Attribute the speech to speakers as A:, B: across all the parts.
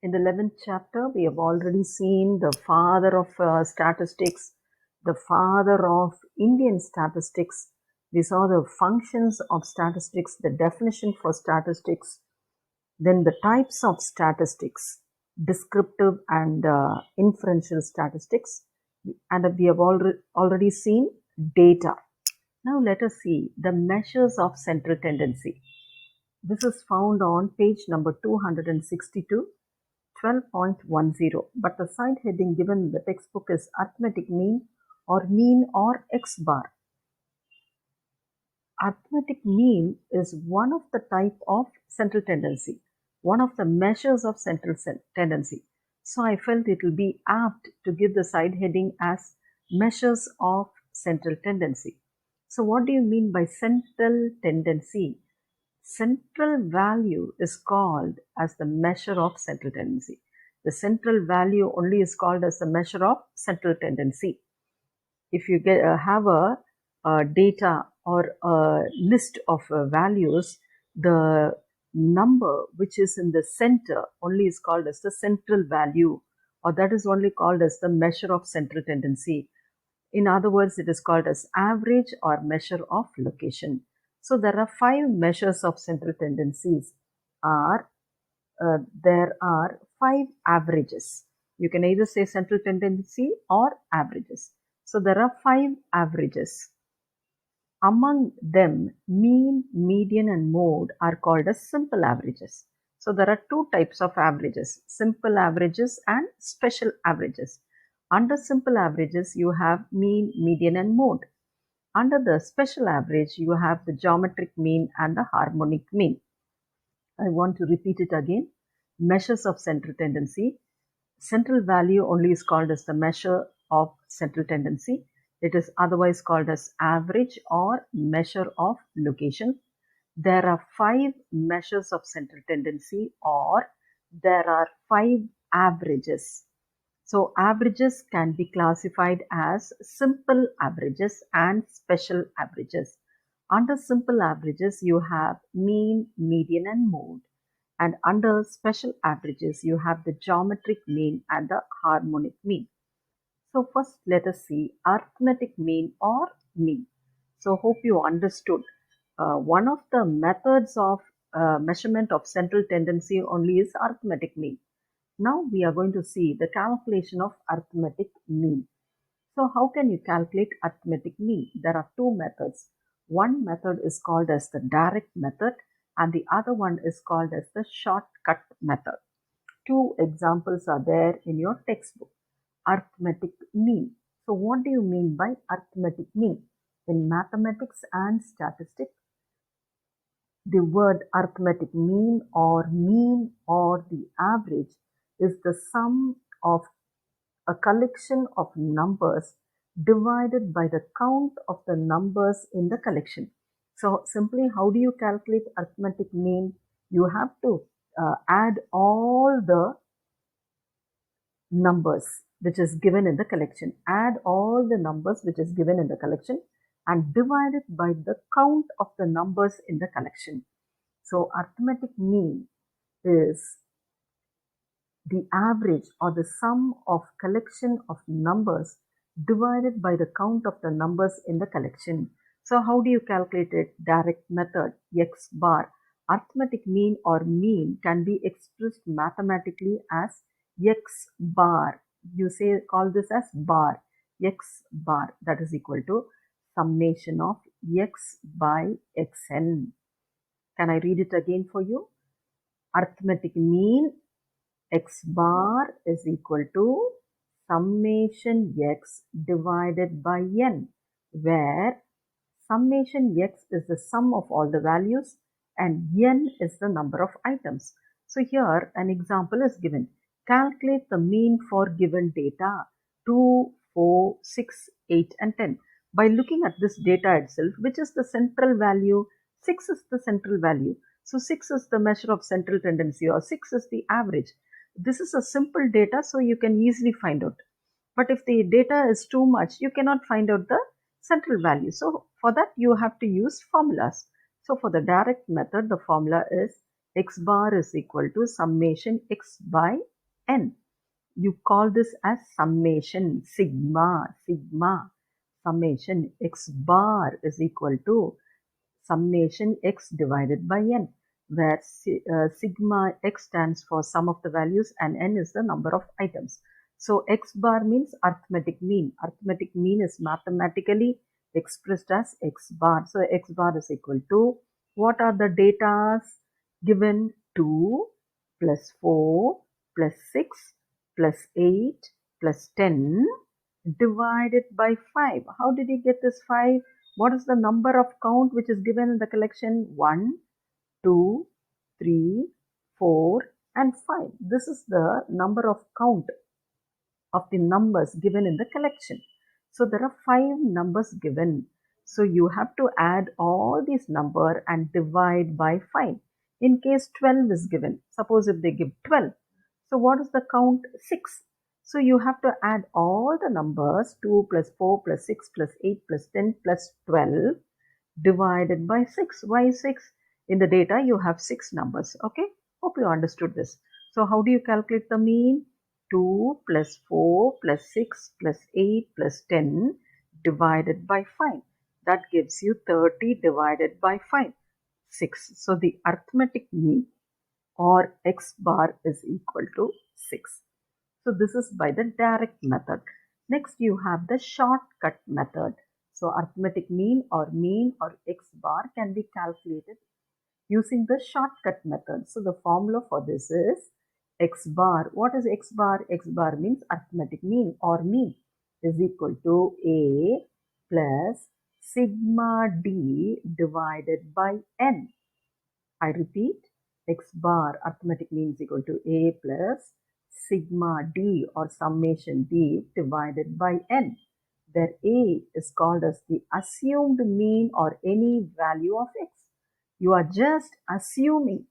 A: In the 11th chapter, we have already seen the father of statistics, the father of Indian statistics. We saw the functions of statistics, the definition for statistics, then the types of statistics, descriptive and inferential statistics, and we have already seen data. Now let us see the measures of central tendency. This is found on page number 262, 12.10, but the side heading given in the textbook is arithmetic mean or X bar. Arithmetic mean is one of the type of central tendency, one of the measures of central tendency. So I felt it will be apt to give the side heading as measures of central tendency. So what do you mean by central tendency? Central value is called as the measure of central tendency. The central value only is called as the measure of central tendency. If you have a data or a list of values, the number which is in the center only is called as the central value, or that is only called as the measure of central tendency. In other words, it is called as average or measure of location. So there are 5 measures of central tendencies. There are 5 averages. You can either say central tendency or averages. So there are 5 averages. Among them, mean, median and mode are called as simple averages. So there are 2 types of averages, simple averages and special averages. Under simple averages, you have mean, median and mode. Under the special average, you have the geometric mean and the harmonic mean. I want to repeat it again. Measures of central tendency. Central value only is called as the measure of central tendency. It is otherwise called as average or measure of location. There are 5 measures of central tendency, or there are 5 averages. So averages can be classified as simple averages and special averages. Under simple averages, you have mean, median and mode. And under special averages, you have the geometric mean and the harmonic mean. So first let us see arithmetic mean or mean. So hope you understood. One of the methods of measurement of central tendency only is arithmetic mean. Now we are going to see the calculation of arithmetic mean. So how can you calculate arithmetic mean? There are 2 methods. One method is called as the direct method and the other one is called as the shortcut method. 2 examples are there in your textbook. Arithmetic mean. So what do you mean by arithmetic mean? In mathematics and statistics, the word arithmetic mean or the average is the sum of a collection of numbers divided by the count of the numbers in the collection. So simply, how do you calculate arithmetic mean? You have to add all the numbers which is given in the collection. Add all the numbers which is given in the collection and divide it by the count of the numbers in the collection. So arithmetic mean is the average or the sum of collection of numbers divided by the count of the numbers in the collection. So how do you calculate it? Direct method, X bar. Arithmetic mean or mean can be expressed mathematically as X bar. You call this as bar, X bar, that is equal to summation of X by Xn. Can I read it again for you? Arithmetic mean X bar is equal to summation X divided by N, where summation X is the sum of all the values and N is the number of items. So here an example is given. Calculate the mean for given data 2, 4, 6, 8 and 10. By looking at this data itself, which is the central value? 6 is the central value. So 6 is the measure of central tendency, or 6 is the average. This is a simple data, so you can easily find out. But if the data is too much, you cannot find out the central value. So for that, you have to use formulas. So for the direct method, the formula is X bar is equal to summation X by n. You call this as summation, sigma, summation x bar is equal to summation x divided by n, where sigma x stands for sum of the values and n is the number of items. So x bar means arithmetic mean. Arithmetic mean is mathematically expressed as x bar. So x bar is equal to, what are the datas given? 2 plus 4 plus 6 plus 8 plus 10 divided by 5. How did you get this 5? What is the number of count which is given in the collection? 1, 2, 3, 4 and 5. This is the number of count of the numbers given in the collection. So there are 5 numbers given. So you have to add all these numbers and divide by 5. In case 12 is given, suppose if they give 12. So what is the count? 6. So you have to add all the numbers 2 plus 4 plus 6 plus 8 plus 10 plus 12 divided by 6. Why 6? In the data you have 6 numbers. Okay, hope you understood this. So how do you calculate the mean? 2 plus 4 plus 6 plus 8 plus 10 divided by 5. That gives you 30 divided by 5, 6. So the arithmetic mean or x bar is equal to 6. So this is by the direct method. Next you have the shortcut method. So arithmetic mean or x bar can be calculated using the shortcut method. So the formula for this is x bar. What is x bar? X bar means arithmetic mean or mean is equal to A plus sigma d divided by n. I repeat, x bar arithmetic mean is equal to A plus sigma d or summation d divided by n, where A is called as the assumed mean or any value of x. You are just assuming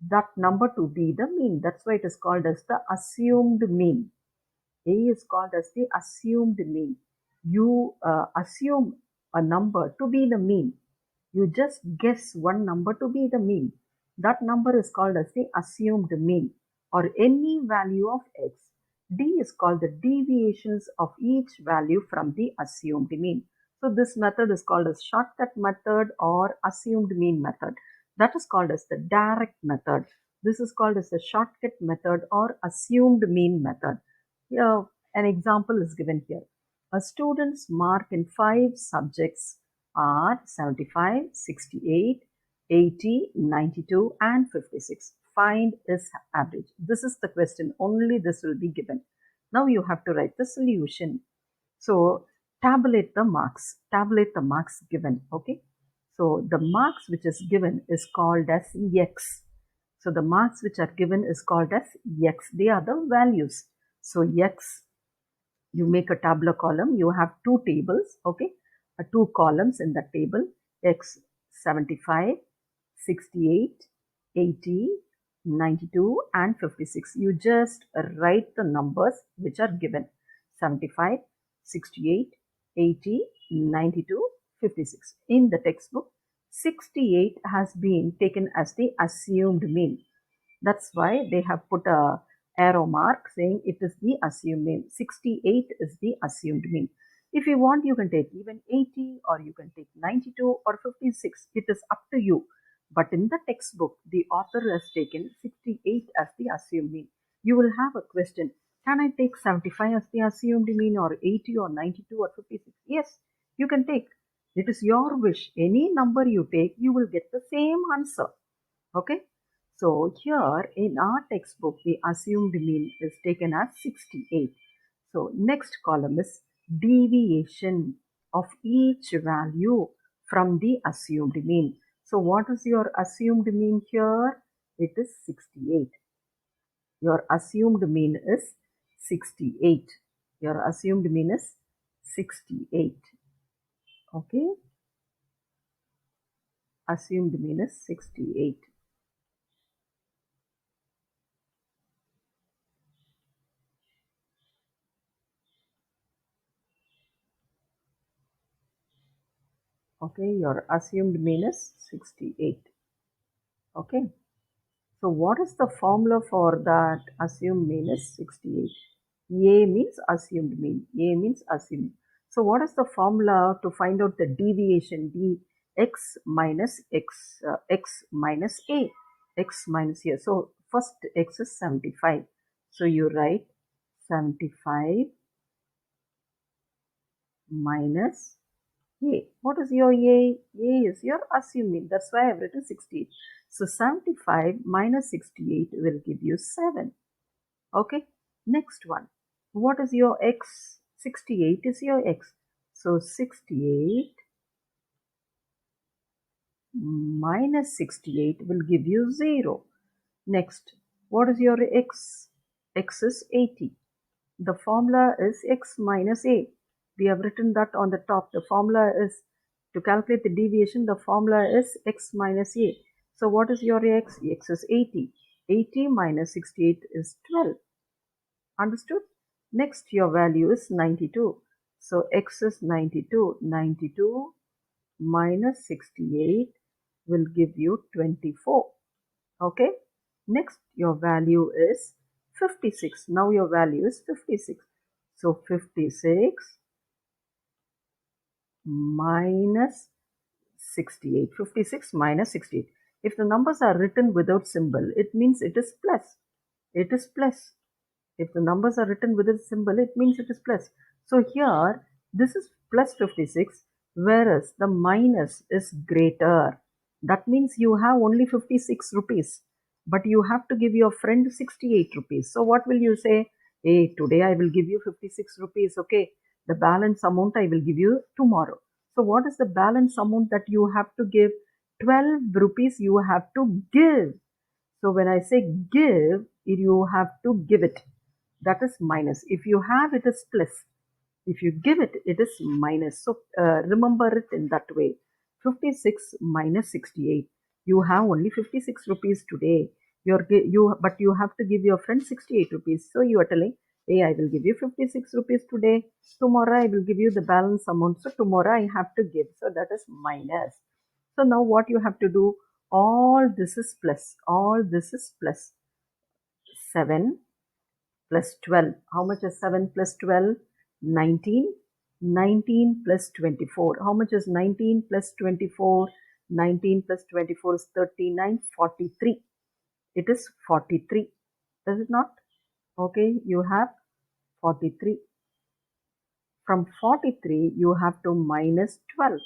A: that number to be the mean. That's why it is called as the assumed mean. A is called as the assumed mean. You assume a number to be the mean. You just guess one number to be the mean. That number is called as the assumed mean or any value of x. D is called the deviations of each value from the assumed mean. So this method is called as shortcut method or assumed mean method. That is called as the direct method. This is called as the shortcut method or assumed mean method. Here, an example is given here. A student's mark in 5 subjects are 75, 68, 80, 92 and 56. Find his average. This is the question. Only this will be given. Now you have to write the solution. So tabulate the marks. Tabulate the marks given. Okay. So the marks which is given is called as x. So the marks which are given is called as x. They are the values. So x, you make a tabular column. You have 2 tables. Okay. 2 columns in the table. X 75, 68, 80, 92 and 56. You just write the numbers which are given. 75, 68, 80, 92, 56. In the textbook, 68 has been taken as the assumed mean. That's why they have put a arrow mark saying it is the assumed mean. 68 is the assumed mean. If you want, you can take even 80 or you can take 92 or 56. It is up to you. But in the textbook, the author has taken 68 as the assumed mean. You will have a question. Can I take 75 as the assumed mean or 80 or 92 or 56? Yes, you can take. It is your wish. Any number you take, you will get the same answer. Okay. So here in our textbook, the assumed mean is taken as 68. So next column is deviation of each value from the assumed mean. So what is your assumed mean here? It is 68. Your assumed mean is 68. Your assumed mean is 68. Okay. Assumed mean is 68. Okay, your assumed mean is 68. Okay. So what is the formula for that assumed mean is 68? A means assumed mean. A means assumed. So what is the formula to find out the deviation? D x minus x, x minus a, x minus a. So first x is 75. So you write 75 minus a. What is your A? A is your assuming. That's why I've written 68. So 75 minus 68 will give you 7. Okay. Next one. What is your x? 68 is your x. So 68 minus 68 will give you 0. Next. What is your x? X is 80. The formula is x minus a. We have written that on the top. The formula is, to calculate the deviation, the formula is x minus a. So what is your x? X is 80. 80 minus 68 is 12. Understood? Next, your value is 92. So x is 92. 92 minus 68 will give you 24. Okay. Next, your value is 56. Now your value is 56. So 56 minus 68. 56 minus 68. If the numbers are written without symbol, it means it is plus. It is plus. If the numbers are written with a symbol, it means it is plus. So here, this is plus 56, whereas the minus is greater. That means you have only 56 rupees, but you have to give your friend 68 rupees. So what will you say? Hey, today I will give you 56 rupees, okay? The balance amount I will give you tomorrow. So what is the balance amount that you have to give? 12 rupees you have to give. So when I say give, you have to give it. That is minus. If you have, it is plus. If you give it, it is minus. So remember it in that way. 56 minus 68. You have only 56 rupees today. But you have to give your friend 68 rupees. So you are telling, hey, I will give you 56 rupees today. Tomorrow I will give you the balance amount. So tomorrow I have to give. So that is minus. So now what you have to do? All this is plus. All this is plus. 7 plus 12. How much is 7 plus 12? 19. 19 plus 24. How much is 19 plus 24? 19 plus 24 is 39. 43. It is 43. Is it not? Okay, you have 43. From 43, you have to minus 12.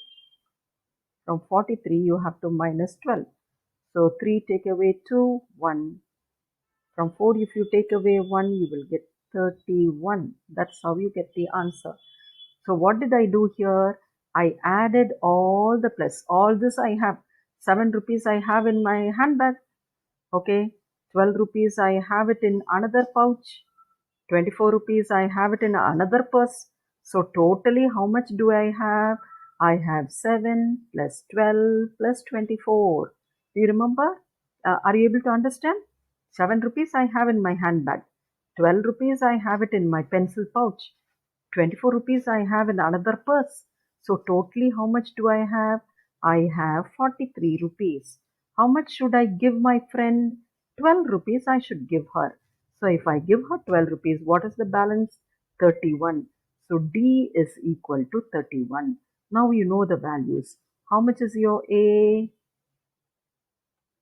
A: From 43, you have to minus 12. So 3 take away 2, 1. From 4, if you take away 1, you will get 31. That's how you get the answer. So what did I do here? I added all the plus. All this I have. 7 rupees I have in my handbag. Okay. 12 rupees I have it in another pouch. 24 rupees I have it in another purse. So totally how much do I have? I have 7 plus 12 plus 24. Do you remember? Are you able to understand? 7 rupees I have in my handbag. 12 rupees I have it in my pencil pouch. 24 rupees I have in another purse. So totally how much do I have? I have 43 rupees. How much should I give my friend? 12 rupees I should give her. So if I give her 12 rupees, what is the balance? 31. So D is equal to 31. Now you know the values. How much is your A?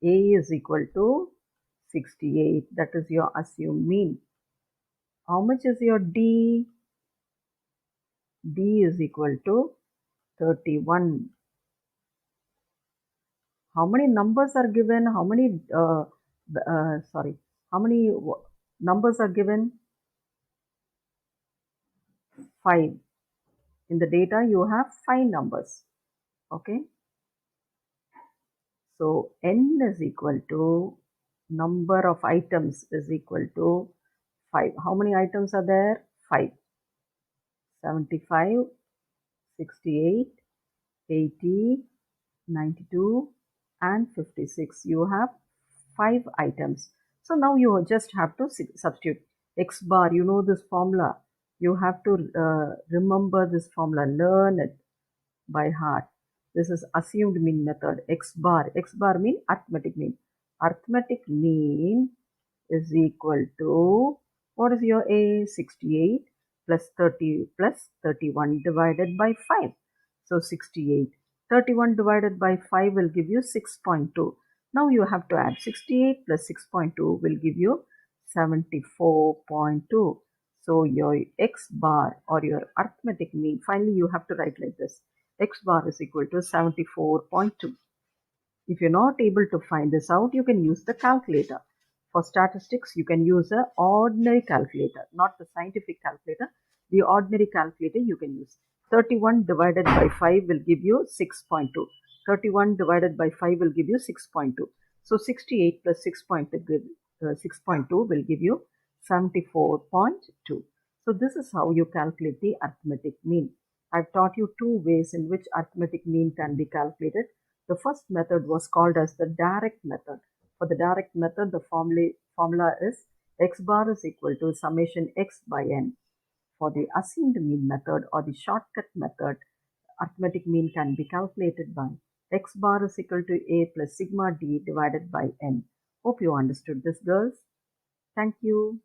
A: A is equal to 68. That is your assumed mean. How much is your D? D is equal to 31. How many numbers are given? How many, how many numbers are given? 5. In the data, you have 5 numbers. Okay. So, N is equal to number of items is equal to 5. How many items are there? 5. 75, 68, 80, 92 and 56. You have 5 items. So now you just have to substitute x bar. You know this formula. You have to remember this formula. Learn it by heart. This is assumed mean method. X bar. X bar mean arithmetic mean. arithmetic mean is equal to, what is your A? 68 plus 30 plus 31 divided by 5. So 68. 31 divided by 5 will give you 6.2. Now you have to add 68 plus 6.2 will give you 74.2. So your x bar or your arithmetic mean, finally you have to write like this. X bar is equal to 74.2. If you're not able to find this out, you can use the calculator. For statistics, you can use an ordinary calculator, not the scientific calculator. The ordinary calculator you can use. 31 divided by 5 will give you 6.2. 31 divided by 5 will give you 6.2. So 68 plus 6.2 will give you 74.2. So this is how you calculate the arithmetic mean. I've taught you two ways in which arithmetic mean can be calculated. The first method was called as the direct method. For the direct method, the formula is x bar is equal to summation x by n. For the assumed mean method or the shortcut method, arithmetic mean can be calculated by x bar is equal to a plus sigma d divided by n. Hope you understood this, girls. Thank you.